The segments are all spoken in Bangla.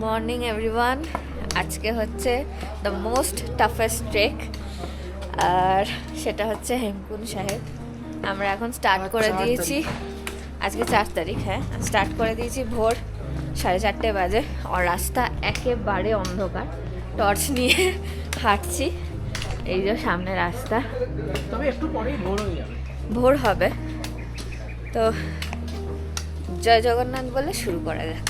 Morning everyone. আজকে হচ্ছে দ্য মোস্ট টাফেস্ট ট্রেক, আর সেটা হচ্ছে হেমকুন্ড সাহেব। আমরা এখন স্টার্ট করে দিয়েছি, আজকে 4 তারিখ। হ্যাঁ, স্টার্ট করে দিয়েছি ভোর 4:30 বাজে। আর রাস্তা একেবারে অন্ধকার, টর্চ নিয়ে হাঁটছি। এই যে সামনে রাস্তা, তবে একটু পরেই ভোর হয়ে যাবে। ভোর হবে তো জয় জগন্নাথ বলে শুরু করা যাক।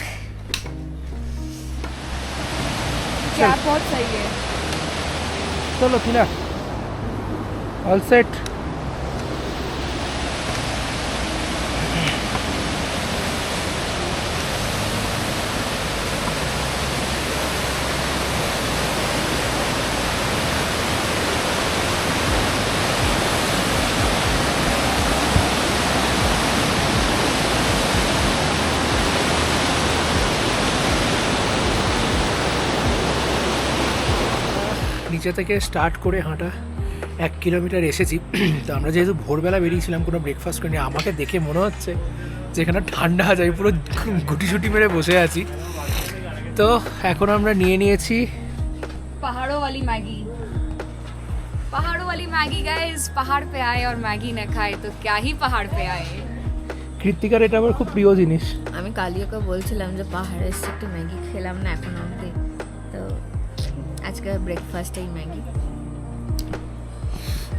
क्या बहुत सही है। চলো টিনা, অল সেট। নিচে থেকে স্টার্ট করে হাঁটা 1 কিলোমিটার এসেছি। তো আমরা যেহেতু ভোরবেলা বেরিয়েছিলাম, কোনো ব্রেকফাস্ট করিনি। আমাকে দেখে মনে হচ্ছে যে এখানে ঠান্ডা যায়, পুরো গুটি মেরে বসে আছি। তো এখন আমরা নিয়ে নিয়েছি पहाड़ों वाली मैगी। पहाड़ों वाली मैगी गाइस, पहाड़ पे आए और मैगी न खाए तो क्या ही पहाड़ पे आए। কৃত্তিকার, এটা আমার খুব প্রিয় জিনিস। আমি কালিওকে বলছিলাম যে পাহাড়ে এসে একটু ম্যাগি খেলাম না এখন অবধি, তো আজকে ব্রেকফাস্টেই ম্যাগি।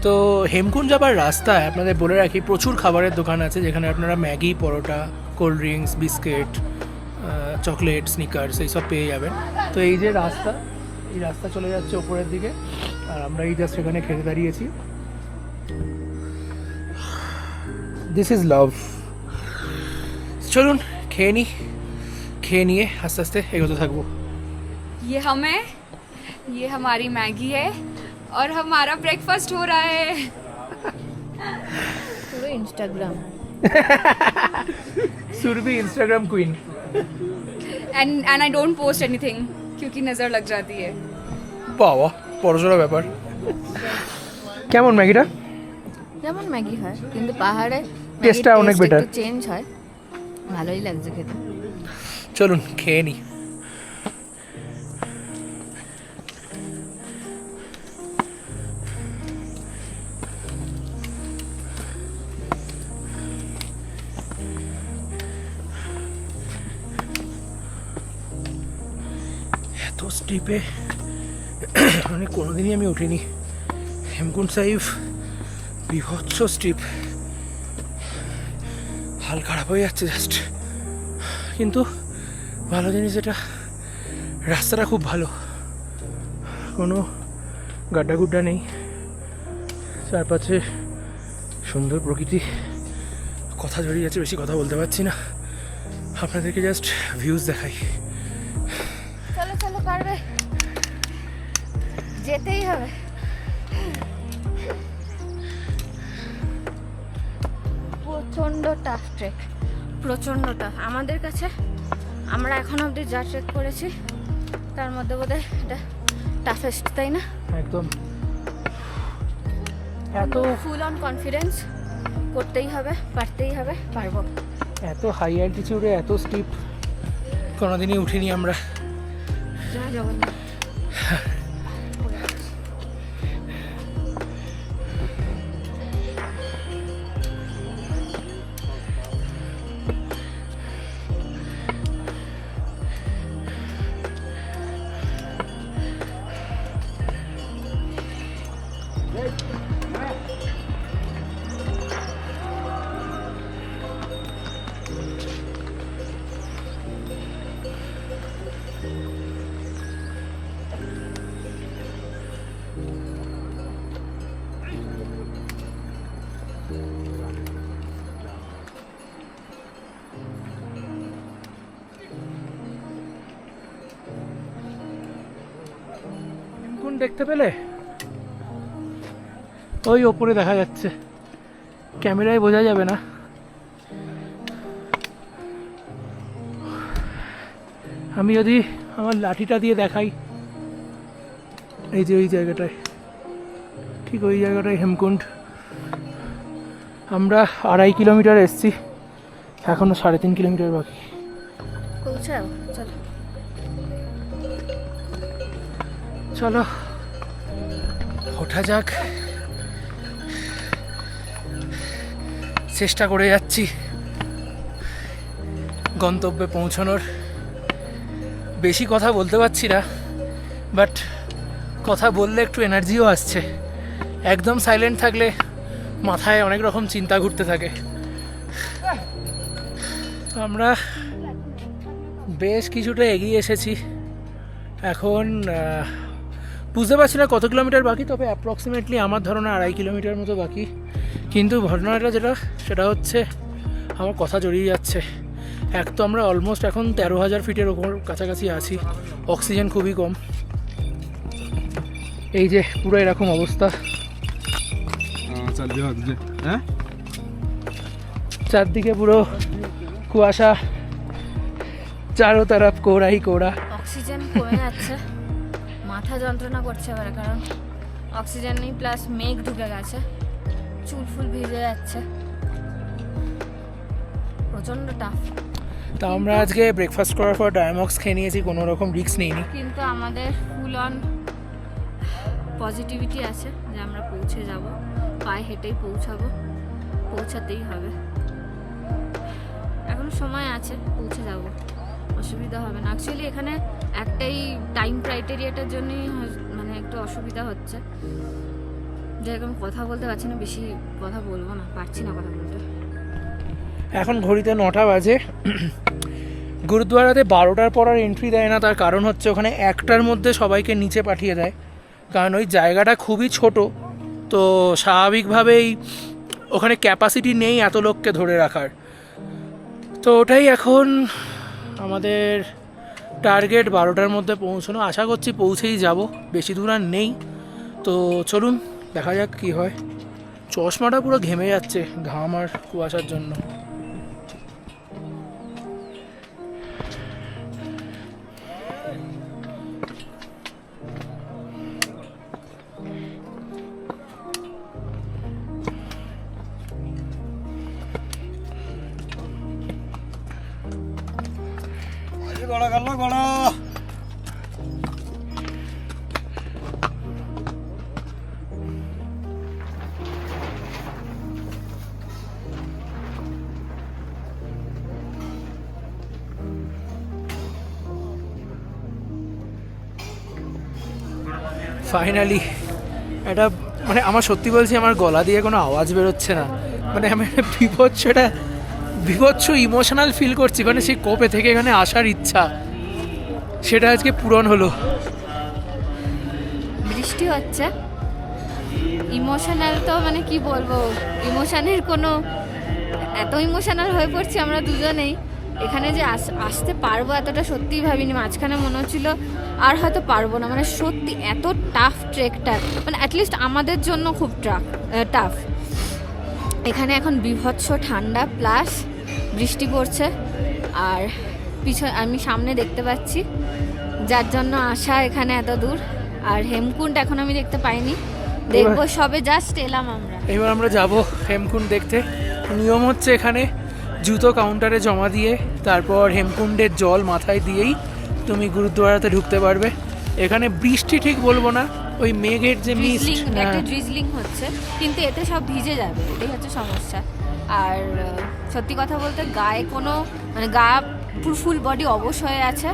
তো হেমকুন্ড যাবার রাস্তায় আপনাদের বলে রাখি, প্রচুর খাবারের দোকান আছে যেখানে আপনারা Maggi, paratha, cold drinks, biscuit, chocolate, Snickers এইসব পেয়ে যাবেন। তো এই যে রাস্তা, এই রাস্তা চলে যাচ্ছে ওপরের দিকে, আর আমরা এই জাস্ট এখানে খেতে দাঁড়িয়েছি। This is love. চলুন খেয়ে নিই, খেয়ে নিয়ে আস্তে আস্তে এগোতে থাকবো। ये हमें, ये हमारी मैगी है और हमारा ब्रेकफास्ट हो रहा है। পুরো Instagram. Surabhi Instagram queen. And I don't post anything क्योंकि नजर लग जाती है। বাবা, বড়সড় ব্যাপার। কেমন ম্যাগিটা? যেমন ম্যাগি হয়, কিন্তু পাহাড়ে টেস্টটা অনেক better। চেঞ্জ হয়, ভালোই লাগছে খেতে। চলুন খেয়ে নিই। এত স্টিপে মানে কোনোদিনই আমি উঠিনি। হেমকুন্ড সাহিব বিভৎস স্টিপ, হাল খারাপ হয়ে যাচ্ছে জাস্ট। কিন্তু ভালো জিনিস এটা, রাস্তাটা খুব ভালো, কোনো গাড্ডা গুড্ডা নেই, চারপাশে সুন্দর প্রকৃতি, কথা জড়িয়ে যাচ্ছে। বেশি কথা বলতে পারছি না, আপনাদেরকে জাস্ট ভিউজ দেখাই। চলো চলো, পারবে, যেতেই হবে। প্রচণ্ড টাফ ট্রেক, প্রচণ্ড টাফ আমাদের কাছে। আমরা এখন অবধি যা ট্রেক করেছি তার মধ্যে বোধহয় এটা টাফেস্ট, তাই না? একদম। এত ফুল অন কনফিডেন্স, করতেই হবে, পারতেই হবে, পারবো। এত হাই অ্যালটিটিউডে এত স্টিপ কোনোদিনই উঠিনি আমরা। জয় জগন্নাথ। দেখতে পেলে ওই ওপরে দেখা যাচ্ছে, ক্যামেরায় বোঝা যাবে না। আমি যদি আমার লাঠিটা দিয়ে দেখাই, এই যে ওই জায়গাটায়, ঠিক ওই জায়গাটায় হেমকুন্ড। আমরা 2.5 কিলোমিটার এসছি, এখনো 3.5 কিলোমিটার বাকি। পৌঁছাও, চলো। চলো ওঠা যাক, চেষ্টা করে যাচ্ছি গন্তব্যে পৌঁছানোর। বেশি কথা বলতে পারছি না, বাট কথা বললে একটু এনার্জিও আসছে। একদম সাইলেন্ট থাকলে মাথায় অনেক রকম চিন্তা ঘুরতে থাকে। তো আমরা বেশ কিছুটা এগিয়ে এসেছি। এখন বুঝতে পারছি না কত কিলোমিটার বাকি, তবে অ্যাপ্রক্সিমেটলি আমার ধারণা 2.5 কিলোমিটার মতো বাকি। কিন্তু ঘটনাটা সেটা হচ্ছে আমার কথা জড়িয়ে যাচ্ছে। এক তো আমরা অলমোস্ট এখন 13,000 ফিটের ওপর কাছাকাছি আছি, অক্সিজেন খুবই কম। এই যে পুরো এরকম অবস্থা, চারদিকে পুরো কুয়াশা, চারো তরফ কোড়াই কোড়া। অক্সিজেন কমে যাচ্ছে, মাথা যন্ত্রণা করছে এবারে, কারণ অক্সিজেন নেই, প্লাস মেঘ ঢুকে গেছে, চুল ফুল ভিজে যাচ্ছে, প্রচণ্ড টাফ। তা আমরা আজকে ব্রেকফাস্ট করার পর ডায়ামক্স খেয়ে নিয়েছি, কোনো রকম রিস্ক নিইনি। কিন্তু আমাদের ফুল অন পজিটিভিটি আছে যে আমরা পৌঁছে যাব, পায়ে হেঁটেই পৌঁছাতেই হবে। এখনো সময় আছে, পৌঁছে যাব, অসুবিধা হবে না। অ্যাকচুয়ালি এখানে একটাই টাইম ক্রাইটেরিয়াটার জন্যই মানে একটু অসুবিধা হচ্ছে, যেরকম কথা বলতে পারছি না, বেশি কথা বলবো না, পারছি না কথা বলতে। এখন ঘড়িতে 9টা বাজে। গুরুদ্বারাতে 12টার পর আর এন্ট্রি দেয় না, তার কারণ হচ্ছে ওখানে 1টার মধ্যে সবাইকে নিচে পাঠিয়ে দেয়, কারণ ওই জায়গাটা খুবই ছোট। তো স্বাভাবিকভাবেই ওখানে ক্যাপাসিটি নেই এত লোককে ধরে রাখার। তো ওটাই এখন আমাদের টার্গেট, 12টার মধ্যে পৌঁছানো। আশা করছি পৌঁছেই যাব, বেশি দূর আর নেই। তো চলুন দেখা যাক কী হয়। চশমাটা পুরো ঘেমে যাচ্ছে ঘাম আর কুয়াশার জন্য। ফাইনালি এটা মানে আমার সত্যি বলছি, আমার গলা দিয়ে কোনো আওয়াজ বেরোচ্ছে না, মানে আমি বিভৎস ইমোশনাল ফিল করছি। মানে সেই কবে থেকে এখানে আসার ইচ্ছা, সেটা আজকে পূরণ হলো। বৃষ্টি হচ্ছে, ইমোশনাল তো মানে কি বলবো, ইমোশনের কোনো, এত ইমোশনাল হয়ে পড়ছি আমরা দুজনেই। এখানে যে আসতে পারবো এতটা সত্যিই ভাবিনি। মাঝখানে মনে হচ্ছিল আর হয়তো পারবো না, মানে সত্যি এত টাফ ট্রেকটা, মানে অ্যাটলিস্ট আমাদের জন্য খুব টাফ। এখানে এখন বিভৎস ঠান্ডা প্লাস বৃষ্টি পড়ছে, আর আমি সামনে দেখতে পাচ্ছি, যার জন্য আসা এখানে এত দূর। আর হেমকুণ্ড এখন আমি দেখতে পাইনি, দেখবো, সবে জাস্ট এলাম আমরা। এবার আমরা যাব হেমকুণ্ড দেখতে। নিয়ম হচ্ছে এখানে জুতো কাউন্টারে জমা দিয়ে তারপর হেমকুণ্ডের জল মাথায় দিয়েই তুমি গুরুদ্বারাতে ঢুকতে পারবে। এখানে বৃষ্টি ঠিক বলবো না, ওই মেঘের যে মিস্ট, একটা ড্রিজলিং হচ্ছে, কিন্তু এতে সব ভিজে যাবে, এটাই হচ্ছে সমস্যা। আর সত্যি কথা বলতে গায়ে কোনো মানে গা পুরো ফুল বডি অবশ হয়ে আছে,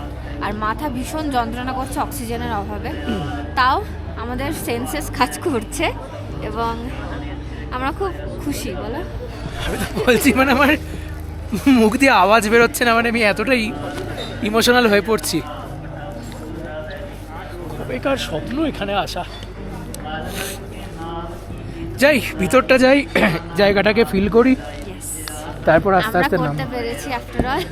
আর মাথা ভীষণ যন্ত্রণা করছে অক্সিজেনের অভাবে। তাও আমাদের সেন্সেস কাজ করছে এবং আমরা খুব খুশি। বলো, আমি তো বলছি মানে আমার মুখ দিয়ে আওয়াজ বেরোচ্ছে না, মানে আমি এতটাই ইমোশনাল হয়ে পড়ছি। কবেকার স্বপ্ন এখানে আসা। যাই ভিতরটা যাই, জায়গাটাকে ফিল করি, তারপর আস্তে আস্তে নাম করতে পেরেছি আফটার অল।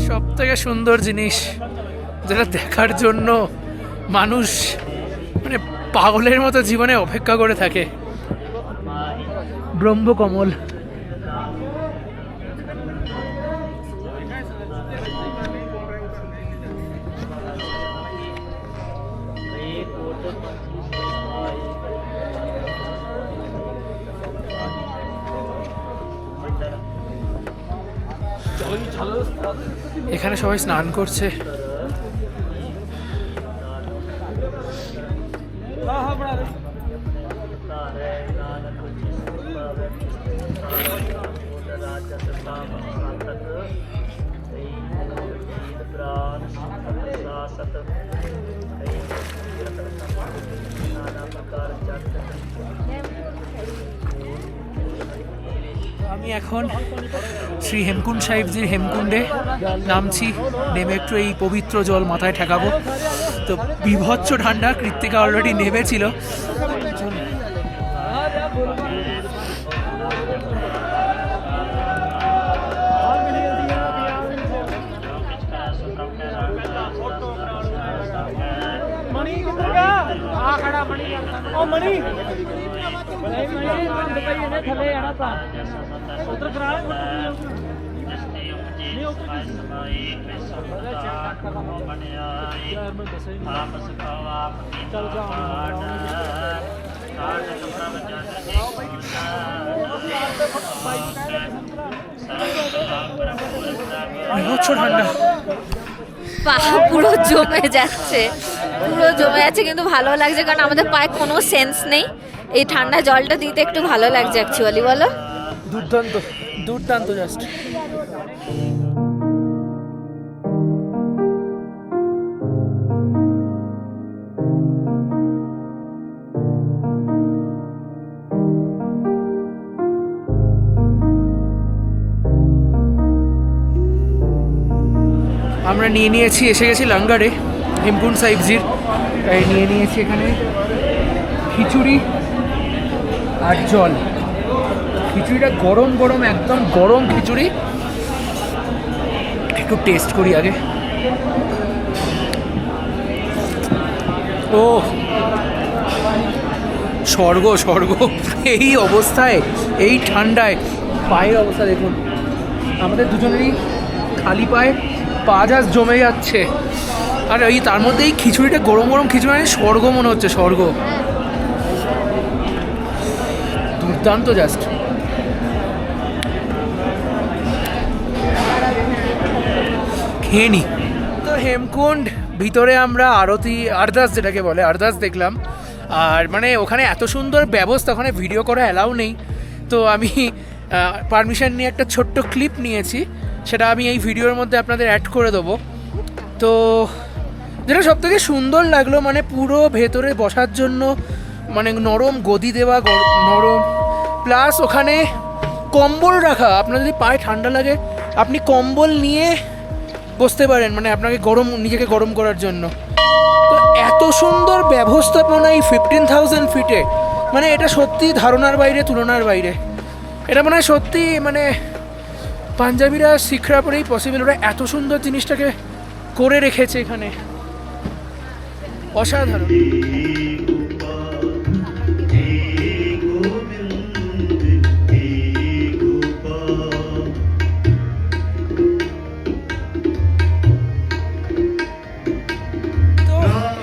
সব থেকে সুন্দর জিনিস যেটা দেখার জন্য মানুষ মানে পাগলের মতো জীবনে অপেক্ষা করে থাকে। ব্রহ্মকমল, এখানে সবাই স্নান করছে। আমি এখন শ্রী হেমকুণ্ড সাহিবজির হেমকুণ্ডে নামছি, নেমে একটু এই পবিত্র জল মাথায় ঠেকাবো। তো বিভৎস ঠান্ডা, কৃত্তিকা অলরেডি নেমেছিল। বিভৎস ঠান্ডা, পা পুরো জমে যাচ্ছে, পুরো জমে যাচ্ছে, কিন্তু ভালো লাগছে কারণ আমাদের পায়ে কোনো সেন্স নেই। এই ঠান্ডা জলটা দিতে একটু ভালো লাগছে অ্যাকচুয়ালি, বলো? দুর্দান্ত দুর্দান্ত জাস্ট। আমরা নিয়ে নিয়েছি, এসে গেছি লাঙ্গারে হেমকুণ্ড সাহিবজির। তাই নিয়ে নিয়েছি এখানে খিচুড়ি আর জল। খিচুড়িটা গরম গরম, একদম গরম খিচুড়ি। একটু টেস্ট করি আগে। ও স্বর্গ স্বর্গ! এই অবস্থায়, এই ঠান্ডায় পায়ের অবস্থা দেখুন। আমাদের দুজনেরই খালি পায়ে পা জাস্ট জমে যাচ্ছে। আর এই তার মধ্যে এই খিচুড়িটা গরম গরম খিচুড়ি, মানে স্বর্গ মনে হচ্ছে, স্বর্গ। দুর্দান্ত জাস্ট। খেয়ে নি। তো হেমকুণ্ড ভিতরে আমরা আরতি, আরদাস যেটাকে বলে, আরদাস দেখলাম। আর মানে ওখানে এত সুন্দর ব্যবস্থা, ওখানে ভিডিও করা অ্যালাউ নেই। তো আমি পারমিশন নিয়ে একটা ছোট্ট ক্লিপ নিয়েছি, সেটা আমি এই ভিডিওর মধ্যে আপনাদের অ্যাড করে দেবো। তো যেটা সবথেকে সুন্দর লাগলো, মানে পুরো ভেতরে বসার জন্য মানে নরম গদি দেওয়া, নরম, প্লাস ওখানে কম্বল রাখা। আপনার যদি পায়ে ঠান্ডা লাগে আপনি কম্বল নিয়ে বসতে পারেন, মানে আপনাকে গরম, নিজেকে গরম করার জন্য। তো এত সুন্দর ব্যবস্থাপনা এই 15,000 ফিটে, মানে এটা সত্যি ধারণার বাইরে, তুলনার বাইরে। এটা মনে হয় সত্যি মানে পাঞ্জাবিরা, শিখরা পরেই পসিবল। ওরা এত সুন্দর জিনিসটাকে করে রেখেছে এখানে, অসাধারণ।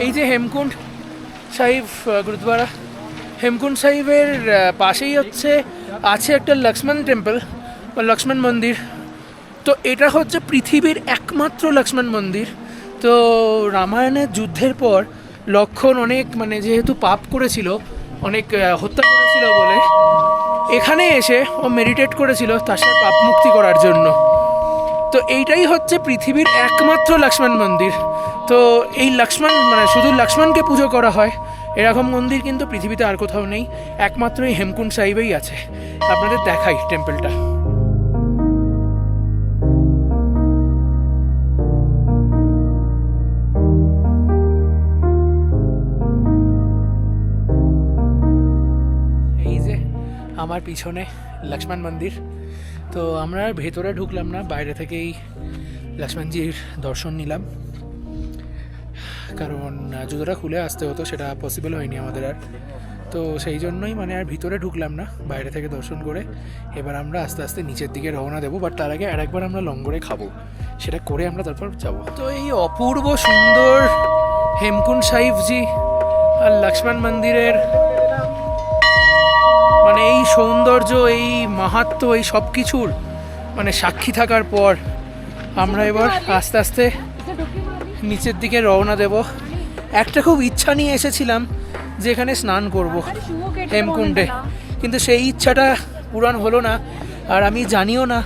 এই যে হেমকুণ্ড সাহিব গুরুদ্বারা, হেমকুণ্ড সাহিবের পাশেই আছে একটা লক্ষ্মণ টেম্পল বা লক্ষ্মণ মন্দির। তো এটা হচ্ছে পৃথিবীর একমাত্র লক্ষ্মণ মন্দির। তো রামায়ণের যুদ্ধের পর লক্ষ্মণ অনেক, মানে যেহেতু পাপ করেছিল, অনেক হত্যা করেছিল বলে, এখানে এসে ও মেডিটেট করেছিল তার সাথে পাপ মুক্তি করার জন্য। তো এইটাই হচ্ছে পৃথিবীর একমাত্র লক্ষ্মণ মন্দির। তো এই লক্ষ্মণ, মানে শুধু লক্ষ্মণকে পুজো করা হয় এরকম মন্দির কিন্তু পৃথিবীতে আর কোথাও নেই, একমাত্র এই হেমকুণ্ড সাহিবেই আছে। আপনাদের দেখাই টেম্পলটা। এই যে আমার পিছনে লক্ষ্মণ মন্দির। তো আমরা ভেতরে ঢুকলাম না, বাইরে থেকেই লক্ষ্মণজির দর্শন নিলাম। কারণ জুতোটা খুলে আসতে হতো, সেটা পসিবল হয়নি আমাদের আর। তো সেই জন্যই মানে আর ভিতরে ঢুকলাম না, বাইরে থেকে দর্শন করে এবার আমরা আস্তে আস্তে নিচের দিকে রওনা দেবো। বাট তার আগে আরেকবার আমরা লঙ্গরে খাবো, সেটা করে আমরা তারপর যাব। তো এই অপূর্ব সুন্দর হেমকুণ্ড সাহিবজি আর লক্ষ্মণ মন্দিরের মানে এই সৌন্দর্য, এই মাহাত্ম্য, এই সব কিছুর মানে সাক্ষী থাকার পর আমরা এবার আস্তে আস্তে নিচের দিকে রওনা দেব। একটা খুব ইচ্ছা নিয়ে এসেছিলাম যে এখানে স্নান করব হেমকুণ্ডে, কিন্তু সেই ইচ্ছাটা পূরণ হলো না। আর আমি জানিও না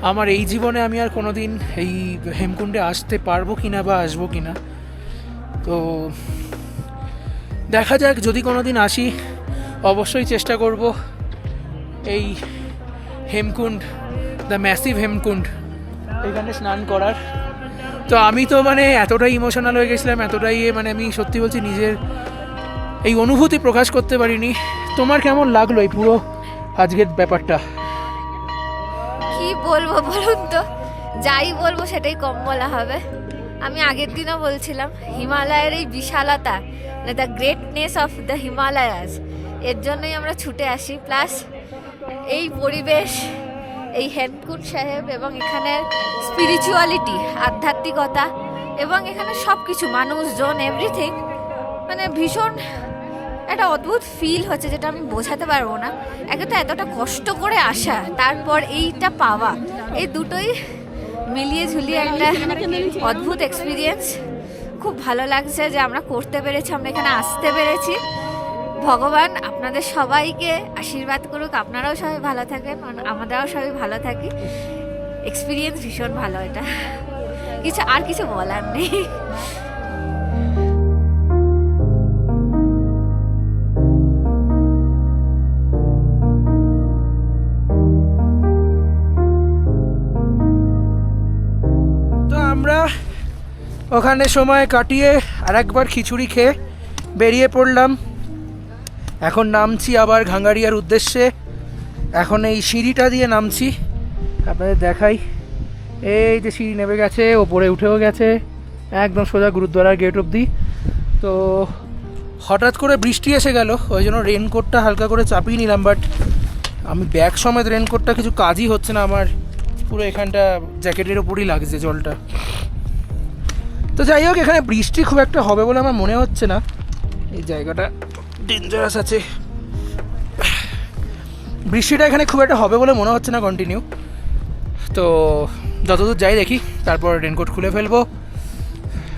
আমার এই জীবনে আমি আর কোনো দিন এই হেমকুণ্ডে আসতে পারবো কিনা বা আসবো কিনা। তো দেখা যাক, যদি কোনো দিন আসি অবশ্যই চেষ্টা করব এই হেমকুণ্ড, দ্য ম্যাসিভ হেমকুণ্ড, এখানে স্নান করার। তো আমি তো মানে এতটাই ইমোশনাল হয়ে গেছিলাম, এতটাই মানে আমি সত্যি বলছি নিজের এই অনুভূতি প্রকাশ করতে পারিনি। তোমার কেমন লাগলো এই পুরো আজকের ব্যাপারটা? কি বলবো বলুন তো, যাই বলবো সেটাই কম বলা হবে। আমি আগের দিনও বলছিলাম হিমালয়ের এই বিশালতা, মানে the greatness of the Himalayas, এর জন্যই আমরা ছুটে আসি। প্লাস এই পরিবেশ, এই হেমকুণ্ড সাহেব এবং এখানের স্পিরিচুয়ালিটি, আধ্যাত্মিকতা এবং এখানে সব কিছু, মানুষজন, এভরিথিং, মানে ভীষণ একটা অদ্ভুত ফিল হচ্ছে, যেটা আমি বোঝাতে পারবো না। একে তো এতটা কষ্ট করে আসা, তারপর এইটা পাওয়া, এই দুটোই মিলিয়ে ঝুলিয়ে একটা অদ্ভুত এক্সপিরিয়েন্স। খুব ভালো লাগছে যে আমরা করতে পেরেছি, আমরা এখানে আসতে পেরেছি। ভগবান আপনাদের সবাইকে আশীর্বাদ করুক, আপনারাও সবাই ভালো থাকেন, আমরাও সবাই ভালো থাকি। এক্সপিরিয়েন্স ভীষণ ভালো, এটা কিছু বলার নেই। তো আমরা ওখানে সময় কাটিয়ে আর একবার খিচুড়ি খেয়ে বেরিয়ে পড়লাম। এখন নামছি আবার ঘাঙ্গারিয়ার উদ্দেশ্যে। এখন এই সিঁড়িটা দিয়ে নামছি, আপনাদের দেখাই। এই যে সিঁড়ি নেমে গেছে, ওপরে উঠেও গেছে একদম সোজা গুরুদ্বারার গেট অবধি। তো হঠাৎ করে বৃষ্টি এসে গেল, ওই জন্য রেনকোটটা হালকা করে চাপিয়ে নিলাম। বাট আমি ব্যাগ সমেত রেনকোটটা কিছু কাজই হচ্ছে না আমার, পুরো এখানটা জ্যাকেটের ওপরই লাগছে জলটা। তো যাই হোক, এখানে বৃষ্টি খুব একটা হবে বলে আমার মনে হচ্ছে না। এই জায়গাটা ডেঞ্জারাস আছে, বৃষ্টিটা এখানে খুব একটা হবে বলে মনে হচ্ছে না কন্টিনিউ। তো যতদূর যাই দেখি, তারপর রেনকোট খুলে ফেলবো।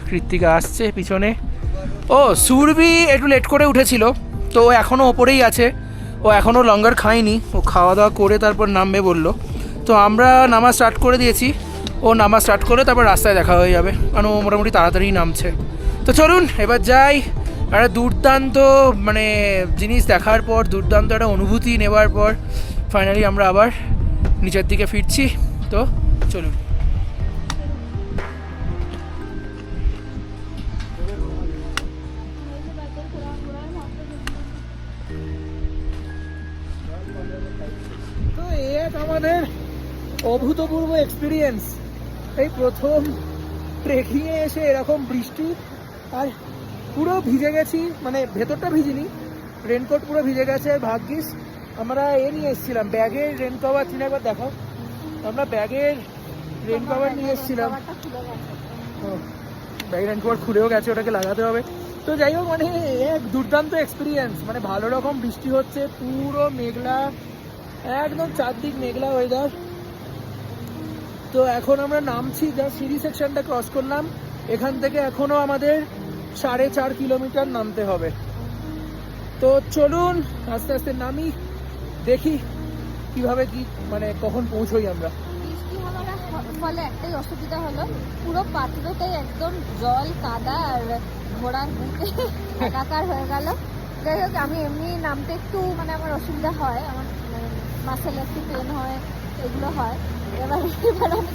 কৃত্তিকা আসছে পিছনে। ও সুরভি একটু লেট করে উঠেছিল, তো ও এখনও ওপরেই আছে, ও এখনও লঙ্গার খায়নি, ও খাওয়া দাওয়া করে তারপর নামবে বললো। তো আমরা নামা স্টার্ট করে দিয়েছি, ও নামা স্টার্ট করলে তারপর রাস্তায় দেখা হয়ে যাবে, কারণ ও মোটামুটি তাড়াতাড়ি নামছে। তো চলুন এবার যাই। একটা দুর্দান্ত মানে জিনিস দেখার পর, দুর্দান্ত একটা অনুভূতি নেবার পর ফাইনালি আমরা আবার নিচের দিকে ফিরছি। তো চলুন। তো এক আমাদের অভূতপূর্ব এক্সপিরিয়েন্স, এই প্রথম ট্রেকিংয়ে এসে এরকম বৃষ্টি, আর পুরো ভিজে গেছি, মানে ভেতরটা ভিজিনি, রেনকোট পুরো ভিজে গেছে। ভাগ্যিস আমরা নিয়ে এসেছিলাম ব্যাগের রেন কভার, চিনে একবার দেখো, আমরা ব্যাগের রেন কভার নিয়ে এসেছিলাম। ব্যাগের রেন কভার খুলেও গেছে, ওটাকে লাগাতে হবে। তো যাই হোক, মানে এক দুর্দান্ত এক্সপিরিয়েন্স, মানে ভালো রকম বৃষ্টি হচ্ছে, পুরো মেঘলা, একদম চারদিক মেঘলা ওয়েদার। তো এখন আমরা নামছি, যা সিঁড়ি সেকশনটা ক্রস করলাম, এখান থেকে এখনও আমাদের 4.5 কিলোমিটার নামতে হবে। তো চলুন আস্তে আস্তে নামি, দেখি কিভাবে কি মানে কখন পৌঁছোই আমরা। বৃষ্টি হওয়ার ফলে একটাই অসুবিধা হলো, পুরো পাত্রটাই একদম জল, কাদা আর ঘোড়ার বুকে একাকার হয়ে গেল। যাই হোক, আমি এমনি নামতে একটু মানে আমার অসুবিধা হয়, আমার মাসেল একটু পেন হয়, এগুলো হয়। এবার আমি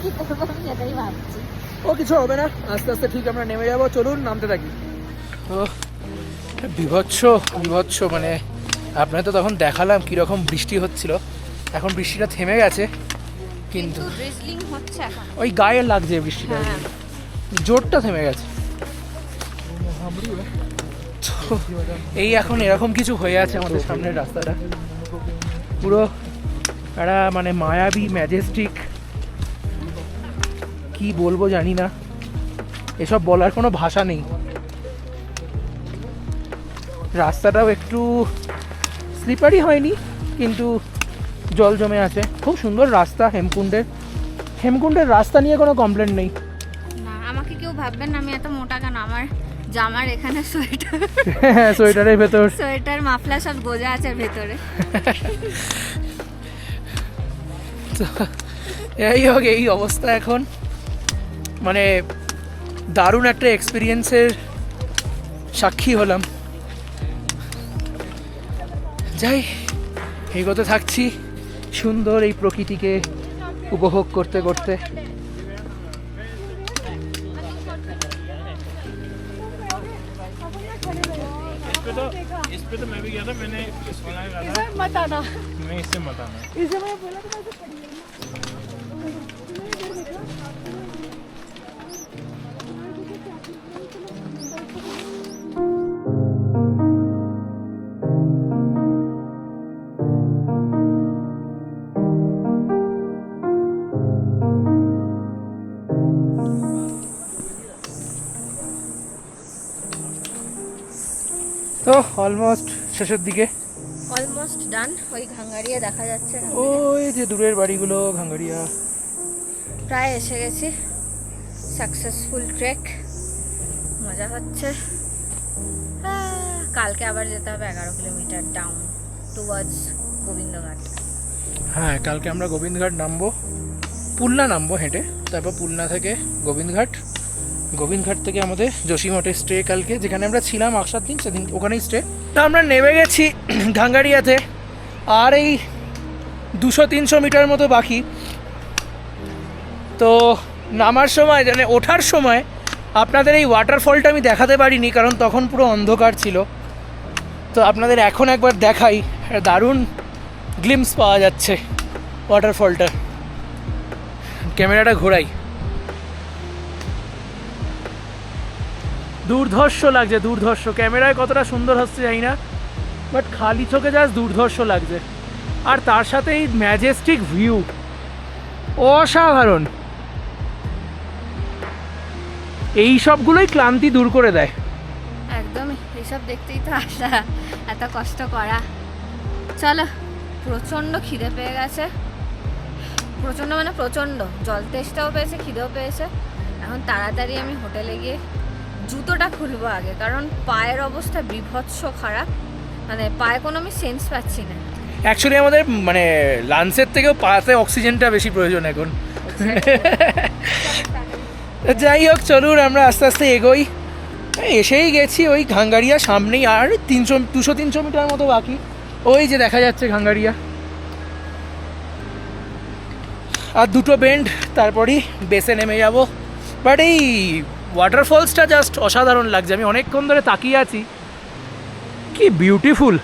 কি করবো, আমি সেটাই ভাবছি। ও কিছু হবে না, আস্তে আস্তে ঠিক আমরা নেমে যাবো। চলুন নামতে থাকি। ও বিভৎস বিভৎস, মানে আপনার তো তখন দেখালাম কীরকম বৃষ্টি হচ্ছিল। এখন বৃষ্টিটা থেমে গেছে, কিন্তু ড্রিজলিং হচ্ছে এখন। ওই গায়ে লাগছে বৃষ্টিটা, জোরটা থেমে গেছে। তো এই এখন এরকম কিছু হয়ে আছে আমাদের সামনের রাস্তাটা, পুরো একটা মানে মায়াবী ম্যাজেস্টিক, কি বলবো জানি না, এসব বলার কোনো ভাষা নেই। রাস্তাটাও একটু স্লিপারি হয়নি, কিন্তু জল জমে আছে। খুব সুন্দর রাস্তা হেমকুণ্ডের রাস্তা নিয়ে কোনো কমপ্লেন নেই। না, আমাকে কেউ ভাববেন না আমি এত মোটা কেন, আমার জামার এখানে সোয়েটারের ভেতর সোয়েটার মাফলার সব গোজা আছে ভেতরে। তো এই হোক, এই অবস্থা এখন, মানে দারুণ একটা এক্সপিরিয়েন্সের সাক্ষী হলাম। যাই, এগোতে থাকছি সুন্দর এই প্রকৃতিকে উপভোগ করতে করতে। इस पे तो मैं भी गया था, मैंने इसको मत आना, मैं इससे मत आना। তো অলমোস্ট শেষের দিকে, অলমোস্ট ডান। ওই ঘাঙ্গারিয়া দেখা যাচ্ছে, ওই যে দূরের বাড়িগুলো, ঘাঙ্গারিয়া। প্রায় এসে গেছি। সাকসেসফুল ট্রেক, মজা হচ্ছে। কালকে আবার যেতে হবে 11 কিলোমিটার ডাউন টুয়ার্ডস গোবিন্দঘাট। হ্যাঁ, কালকে আমরা গোবিন্দঘাট নামবো, পুলনা নামবো হেঁটে, তারপর পুলনা থেকে গোবিন্দঘাট থেকে আমাদের যোশীমঠে স্টে কালকে, যেখানে আমরা ছিলাম আসার দিন, সেদিন ওখানেই স্টে। তা আমরা নেমে গেছি ঘাঙ্গারিয়াতে, আর এই 200-300 মিটার মতো বাকি। তো নামার সময়, মানে ওঠার সময় আপনাদের এই ওয়াটারফলটা আমি দেখাতে পারিনি, কারণ তখন পুরো অন্ধকার ছিল। তো আপনাদের এখন একবার দেখাই, দারুণ গ্লিমস পাওয়া যাচ্ছে ওয়াটারফলটা। ক্যামেরাটা ঘোরাই, দুর্ধর্ষ লাগছে, দুর্ধর্ষ। ক্যামেরায় কতটা সুন্দর হচ্ছে জানি না, বাট খালি চোখে জাস্ট দুর্ধর্ষ লাগছে। আর তার সাথে এই ম্যাজেস্টিক ভিউ, অসাধারণ। এই সবগুলোই ক্লান্তি দূর করে দেয়। একদম, এইসব দেখতেই তো আসা, এত কষ্ট করা। চলো, প্রচণ্ড খিদে পেয়ে গেছে, প্রচণ্ড মানে প্রচণ্ড। জল তেষ্টাও পেয়েছে, খিদেও পেয়েছে। এখন তাড়াতাড়ি আমি হোটেলে গিয়ে জুতোটা খুলবো আগে, কারণ পায়ের অবস্থা বিভৎস খারাপ, মানে পায়ে কোনো আমি সেন্স পাচ্ছি না। অ্যাকচুয়ালি আমাদের মানে লাঞ্চের থেকেও পাতে অক্সিজেনটা বেশি প্রয়োজন এখন। যাই হোক, চলুন আমরা আস্তে আস্তে এগোই। এসেই গেছি ওই ঘাঙ্গারিয়া সামনেই, আর 200-300 মিটার মতো বাকি। ওই যে দেখা যাচ্ছে ঘাঙ্গারিয়া, আর দুটো বেন্ড, তারপরই বেসে নেমে যাব। বাট এই ওয়াটারফলসটা জাস্ট অসাধারণ লাগছে। আমি অনেকক্ষণ ধরে তাকিয়ে আছি, কি বিউটিফুল।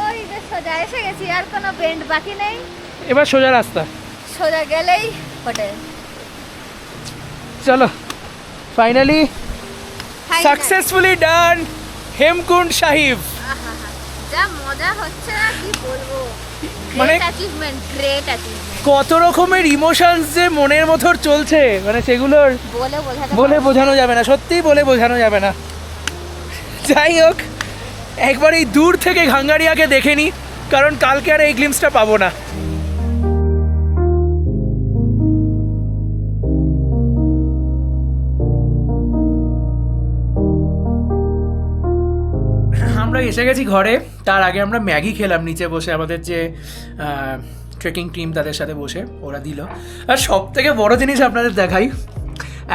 ওই যে সোজা এসে গেছি, আর কোনো বেন্ড বাকি নেই। এবার সোজা রাস্তা, সোজা গেলেই হোটেল। চলো, ফাইনালি সাকসেসফুলি ডান হেমকুণ্ড সাহিব। যা মজা হচ্ছে না, কি বলবো। মানে গ্রেট অ্যাচিভমেন্ট। কত রকমের ইমোশনস যে মনের মধ্যে চলছে, মানে সেগুলোর বলে বোঝানো যাবে না, সত্যিই বলে বোঝানো যাবে না। যাই হোক, একবার এই দূর থেকে ঘাঙ্গারিয়াকে দেখে নিই, কারণ কালকে আর এই গ্লিমসটা পাবো না। আমরা এসে গেছি ঘরে। তার আগে আমরা ম্যাগি খেলাম নিচে বসে, আমাদের যে ট্রেকিং টিম তাদের সাথে বসে, ওরা দিল। আর সব থেকে বড় জিনিস আপনাদের দেখাই,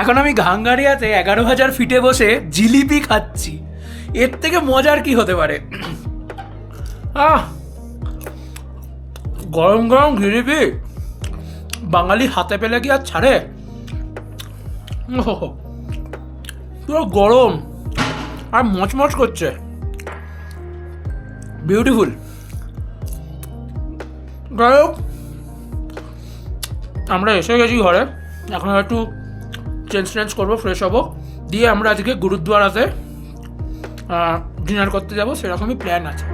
এখন আমি ঘাঙ্গারিয়াতে 11,000 ফিটে বসে জিলিপি খাচ্ছি। এর থেকে মজার কি হতে পারে? গরম গরম জিলিপি বাঙালি হাতে পেলে কি আর ছাড়ে? ওহো, পুরো গরম আর মচমচ করছে, বিউটিফুল। যাই হোক, আমরা এসে গেছি ঘরে, এখন একটু চেঞ্জ করবো, ফ্রেশ হবো, দিয়ে আমরা আজকে গুরুদ্বারাতে ডিনার করতে যাবো, সেরকমই প্ল্যান আছে।